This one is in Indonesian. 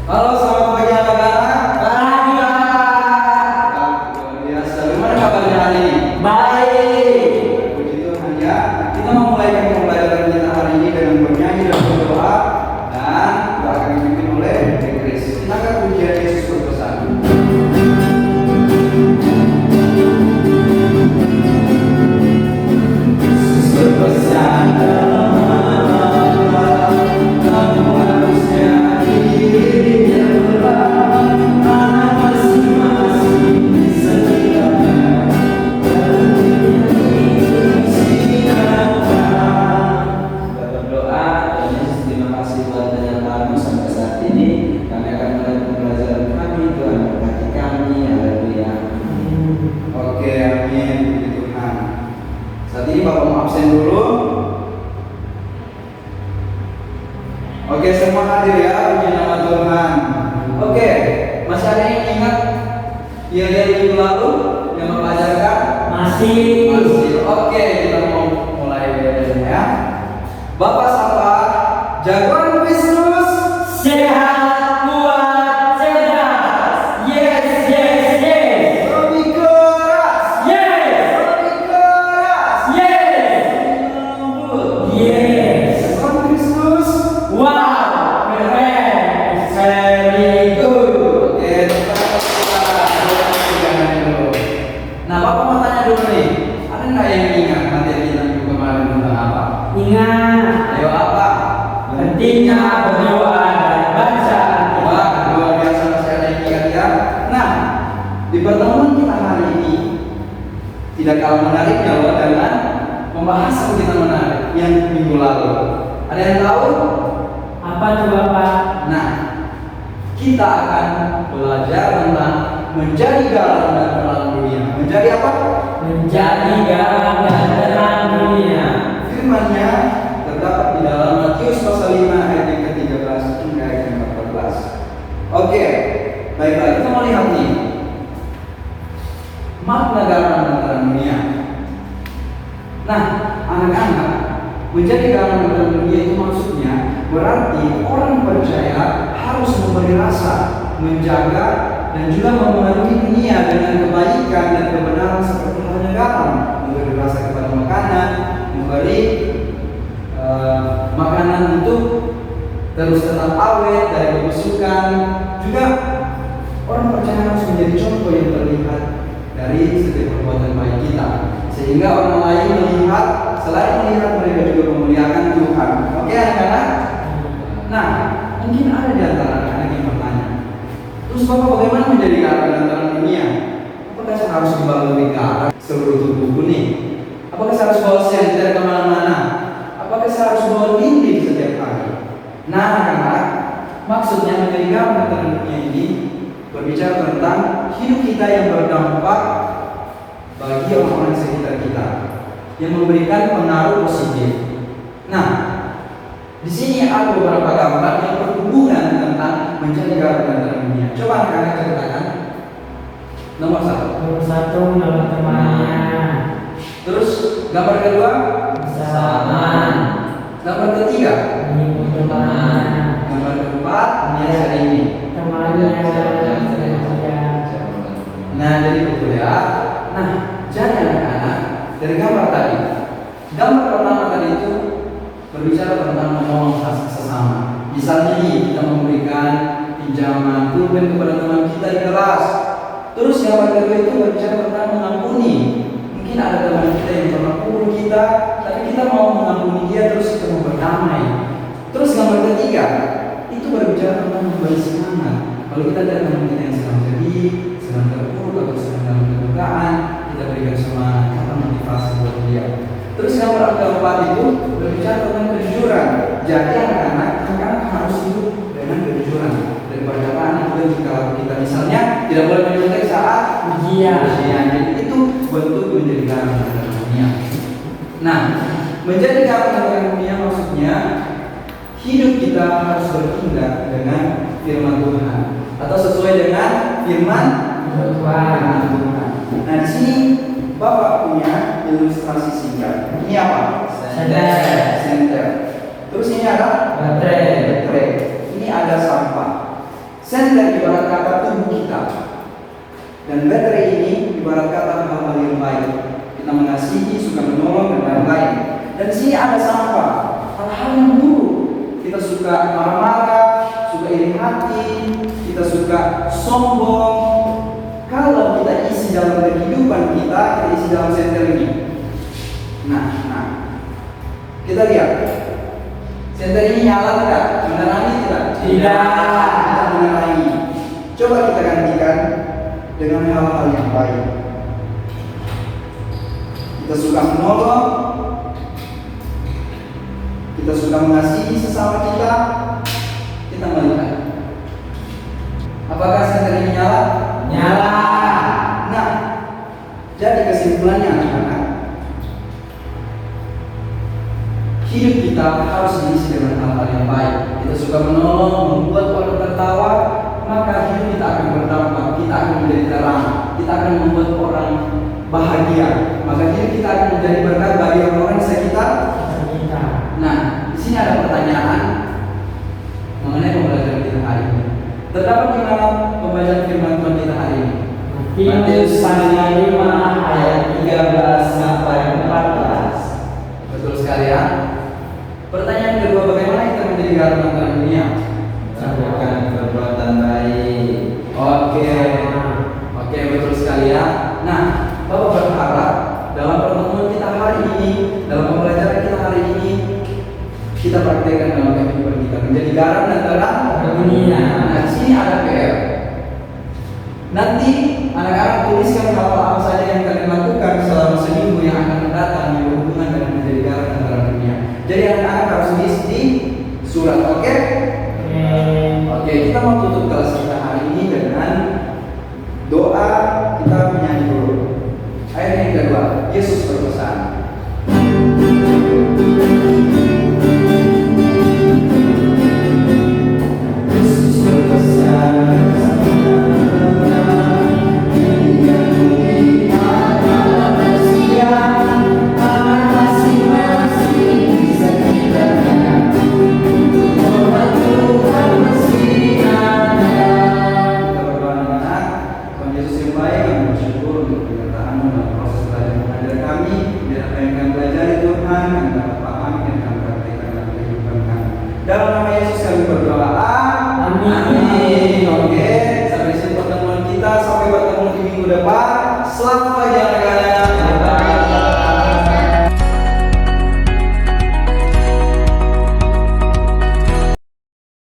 Halo, selamat pagi anak-anak. Pagi, Pak. Luar biasa. Gimana kabarnya hari ini? Baik. Puji Tuhan ya. Kita memulai pembelajaran kita hari ini dengan bernyanyi dan berdoa, dan kita akan dipimpin oleh Chris. Silakan pujian Yesus berpesan. Yesus berpesan dulu. Oke, semua hadir ya, puji nama Tuhan. Oke, masih ada yang ingat dia minggu lalu yang mempelajarkan? Masih. Oke, kita mau mulai belajarnya ya. Bapak sapa, jagoan Kristus Sehat, kuat, cerdas. Yes, yes, yes. lebih keras. Yes. Lebih keras. Yes. Yes. Jagoan Kristus. Wow, keren. Very good. Oke, nah, Bapak mau tanya dulu nih, ada nggak yang ingat materi kita minggu kemarin tentang apa? Ingat, Ayo apa? pentingnya berdoa dan baca Alkitab. Wah, luar biasa, masih ada yang ingat ya. Nah, di pertemuan kita hari ini tidak kalah menariknya loh dengan pembahasan kita menarik yang minggu lalu. Ada yang tahu? Apa tuh Bapak? Nah, kita akan belajar tentang menjadi garam dan terang dunia. Menjadi apa? Menjadi garam dan terang dunia. Firman-Nya terdapat di dalam Matius pasal 5 ayat yang ke-13 hingga ayat yang ke-14. Oke, baiklah, kita mau lihat nih makna garam dan terang dunia. Nah, anak-anak, menjadi garam dan terang dunia itu maksudnya berarti orang percaya harus memberi rasa, menjaga, dan juga memenuhi dunia dengan kebaikan dan kebenaran seperti halnya garam, memberi rasa kepada makanan, memberi makanan untuk terus tetap awet dari kebusukan. Juga orang percaya harus menjadi contoh yang terlihat dari setiap perbuatan baik kita, sehingga orang lain melihat, selain melihat mereka juga memuliakan Tuhan. Oke anak-anak? Nah, mungkin ada di antara anak-anak yang bertanya, terus Bapak bagaimana menjadi garam dan terang dunia? Apakah saya harus dibaluri garam seluruh tubuhku nih? Apakah saya harus bawa senter kemana-mana? Apakah saya harus bawa lilin setiap hari? Nah anak-anak, maksudnya menjadi garam dan terang dunia ini berbicara tentang hidup kita yang berdampak bagi orang-orang sekitar kita, yang memberikan pengaruh positif. Nah, di sini ada beberapa gambar yang berhubungan tentang menjadi garam dan terang dunia. Coba anak-anak ceritakan. Nomor 1. Nomor 1 nama temannya. Terus gambar kedua Salaman. Gambar ketiga Ini temannya. Gambar keempat hari ini. Temannya. Nah, jadi betul ya. Nah, jadi anak-anak, dari gambar tadi, gambar pertama tadi itu berbicara tentang menolong sesama. Misalnya nih, kita memberikan pinjaman pulpen kepada teman kita di kelas. Terus gambar kedua itu berbicara tentang mengampuni. Mungkin ada teman kita yang pernah pukul kita, tapi kita mau mengampuni dia, terus kita mau berdamai. Terus gambar ketiga itu berbicara tentang memberi semangat. Kalau kita ada teman kita yang sedang sedih, sedang terpuruk atau sedang dalam kedukaan, kita berikan semangat, kita motivasi buat dia. Terus gambar keempat itu berbicara tentang kejujuran. Jadi anak-anak harus hidup dengan kejujuran. Dan perkataan itu jika kita misalnya tidak boleh menyontek saat ujian. Jadi itu bentuk menjadi garam dan terang dunia. Nah, menjadi garam dan terang dunia maksudnya hidup kita harus bertindak dengan firman Tuhan atau sesuai dengan firman Tuhan. Nah, di sini Bapak punya ilustrasi singkat. Ini apa? Senter. Terus ini ada baterai. Ini ada sampah. senter ibarat kata tubuh kita. Dan baterai ini ibarat kata hal-hal yang baik. Kita mengasihi, suka menolong, dan lain-lain. Dan di sini ada sampah, hal-hal yang buruk. Kita suka marah-marah, suka iri hati, kita suka sombong. Kalau kita isi dalam kehidupan kita isi dalam senter ini. Nah, kita lihat. Senter ini nyala tidak? Menerangi tidak? Tidak menerangi. Coba kita gantikan dengan hal-hal yang baik. Kita suka menolong, kita suka mengasihi sesama kita, kita melihat. Apakah senter ini nyala? Nyala. Nah, jadi kesimpulannya anak-anak, hidup kita harus diisi dengan hal-hal yang baik. Kita suka menolong, membuat orang tertawa, maka hidup kita akan berdampak, kita akan menjadi terang, kita akan membuat orang bahagia, maka hidup kita akan menjadi berkat bagi orang-orang di sekitar Kita. Nah, di sini ada pertanyaan mengenai pembelajaran kita hari ini. Terdapat di mana pembacaan firman Tuhan kita hari ini? Matius pasal 5 ayat 13 sampai 14. Betul sekali ya. Pertanyaan kedua, bagaimana kita menjadi garam terang dunia? Lakukan perbuatan baik. Oke, betul sekali ya. Nah, Bapak berharap dalam pertemuan kita hari ini, dalam pembelajaran kita hari ini, kita praktekkan dalam kehidupan kita menjadi garam dan terang dunia. Nah, di sini ada PR. Nanti anak-anak tuliskan hal-hal apa saja yang kalian lakukan selama seminggu yang akan mendatang yang berhubungan dengan menjadi garam dan terang dunia. Jadi anak-anak harus tulis di surat, oke? Oke, kita mau tutup kelas kita hari